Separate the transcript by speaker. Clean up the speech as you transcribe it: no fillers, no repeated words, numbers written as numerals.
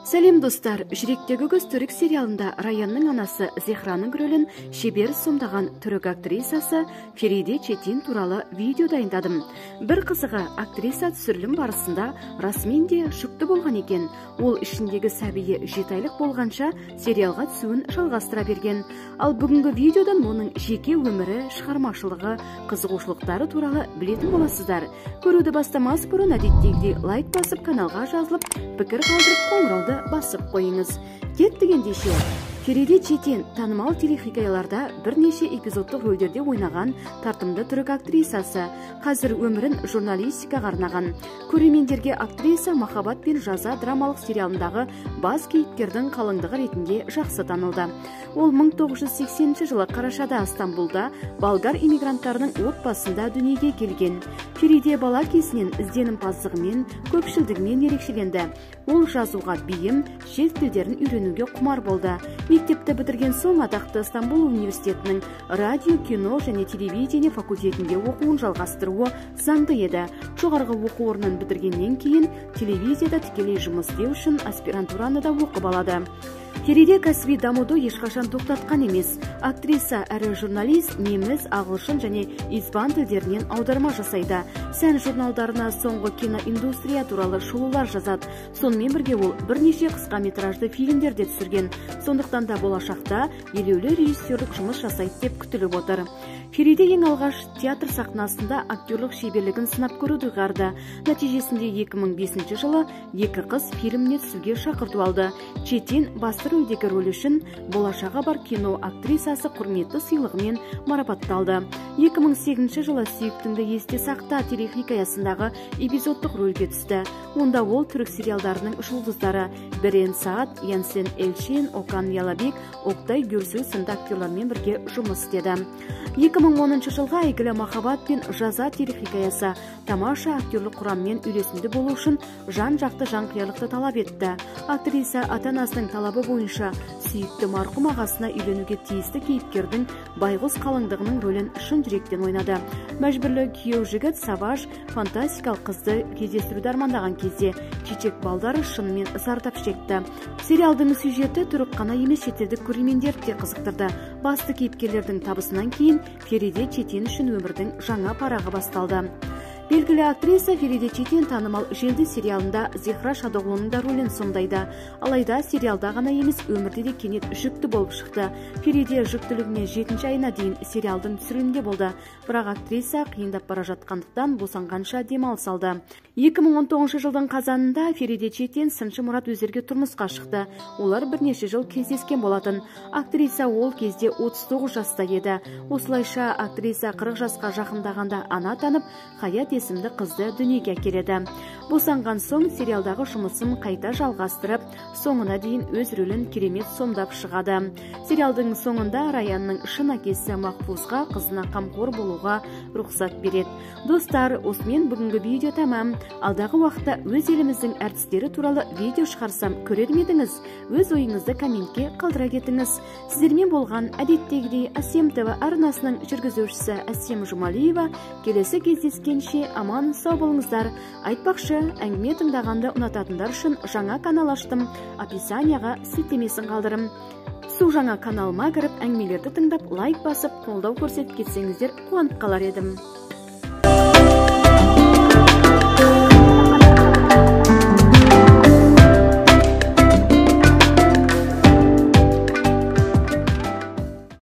Speaker 1: Сәлем достар, жүректегі көз түрік сериалында Раянның анасы Зехраның рөлін шебер сомдаған түрік актрисасы Фериде Четин туралы видео дайындадым. Бір қызығы, актриса түсірілім барысында расымен де жүкті болған екен. Ол ішіндегі сәбиі 7 айлық болғанша сериалға түсуін жалғастыра берген. Ал бүгінгі видеодан оның жеке өмірі, шығармашылығы, қызығушылықтары туралы білетін боласыздар. Көруді бастамас бұрын әдеттегідей лайк басып, каналға жазылып, пікір қалдырып, қоңырауды басып қойыңыз. Кеттік ендеше. Фериде Четин танымал телехикаяларда бірнеше эпизодтық рөлдерде ойнаған тартымды түрік актрисасы. Қазір өмірін журналистикаға арнаған. Көрермендерге актриса Махаббат пен жаза драмалық сериалындағы бас кейіпкердің қалыңдығы ретінде жақсы танылды. Ол 1980 жылы Қарашада Стамбулда болгар иммигранттарының отбасында дүниеге келген. Фериде бала кезінен ізденімпаздығымен, көпшілдігімен ерекшеленді. Ол жазуға бейім, шет тілдерін үйренуге құмар болды. Мектепті бітірген соң атақты Стамбул университетінің радио, кино және телевидение факультетінде оқуын жалғастыруы заңды еді. Жоғарғы оқу орнын бітіргеннен кейін телевизияда тікелей жұмыс істеу үшін аспирантураны да оқып алады. Фериде кәсіби дамуды ешқашан тоқтатқан емес. Актриса әрі журналист неміс, ағылшын және испан тілдерінен аударма жасайды. Сән журналдарына соңғы киноиндустрия туралы шолулар жазады. Сонымен бірге ол бірнеше қысқа метражды фильмдерде түсірген. Сондықтан да болашақта елеулі режиссерлік жұмыс жасайды деп күтіліп отыр. Фериде ең алғаш театр сахнасында актерлік шеберлігін сынап көруді ұйғарды. Нәтижесінде 2005 жылы екі қыз фильміне түсуге шақырту алды. Четин басты рөлдегі рөлі үшін болашағы бар кино актрисасы құрметті сыйлығымен марапатталды. 2008 жылы Сүйіктіңді есте сақта телехикаясындағы эпизодтық рөлге түсті. Онда ол түрік сериалдарының жұлдыздары Берен Саат, Янсен Эльшин, Окан Ялабек, Октай Гүрсіл сынды актерлармен бірге жұмыс істеді. 2010 жылға әйгілі Махаббат пен жаза телехикаясы тамаша актерлік құраммен үйлесімді болу үшін жан-жақты жанқиярлықты талап етті. Актриса ата-анасының талабы бойынша сүйікті марқұм ағасына үйленуге тиісті кейіпкердің байғұс қалыңдығының рөлін шын жүректен ойнады. Мәжбүрлі күйеу жігіт Саваж фантастикалық қызды кездестіруді армандаған кезде чечек балдары шынымен зардап шекті. Сериалдың сюжеті түрік қана емес шетелдік көрермендерді де қызықтырды. Басты кейіпкерлердің табысынан кейін Фериде Четин үшін өмірдің жаңа парағы басталды. Белгілі актриса Фериде Четин танымал желді сериалында Зехра Шадоғлының да рөлін сомдайды. Алайда сериалда ғана емес өмірде де кенет жүкті болып шықты. Фериде жүктілігіне 7 айына дейін сериалдың түсірілімінде болды. Бірақ актриса қиындап бара жатқандықтан босанғанша демалыс алды. 2019 жылдың қазанында Фериде Четин сыншы Мұрат Өзерге тұрмысқа шықты. Олар бірнеше жыл кездескен болатын. Актриса ол кезде 39 жаста еді. Осылайша актриса 40 жасқа жақындағанда ана танып, Хаят есімді қызды дүниеге әкеледі. Босанған соң сериалдағы жұмысын қайта жалғастырып, соңына дейін өз рөлін керемет сомдап шығады. Сериалдың соңында Раянның шын әкесі Махфузға қызына қамқор болуға рұқсат береді. Достар, осымен бүгінгі видео тәмам. Алдағы уақытта өз еліміздің әртістері туралы видео шығарсам көрер медіңіз? Өз ойыңызды комментке қалдыра кетіңіз. Сіздермен болған әдеттегідей Әсем ТВ арнасының жүргізушісі Әсем Жұмалиева. Келесі кездескенше аман сау болыңыздар. Айтпақшы, әңгіме тыңдағанды ұнататындар үшін жаңа канал аштым. Описанияға сілтемесін қалдырым. Су жаңа каналыма кіріп әңгімелерді тыңдап, лайк басып, қолдау көрсетіп кетсеңіздер қуанып қалар едім.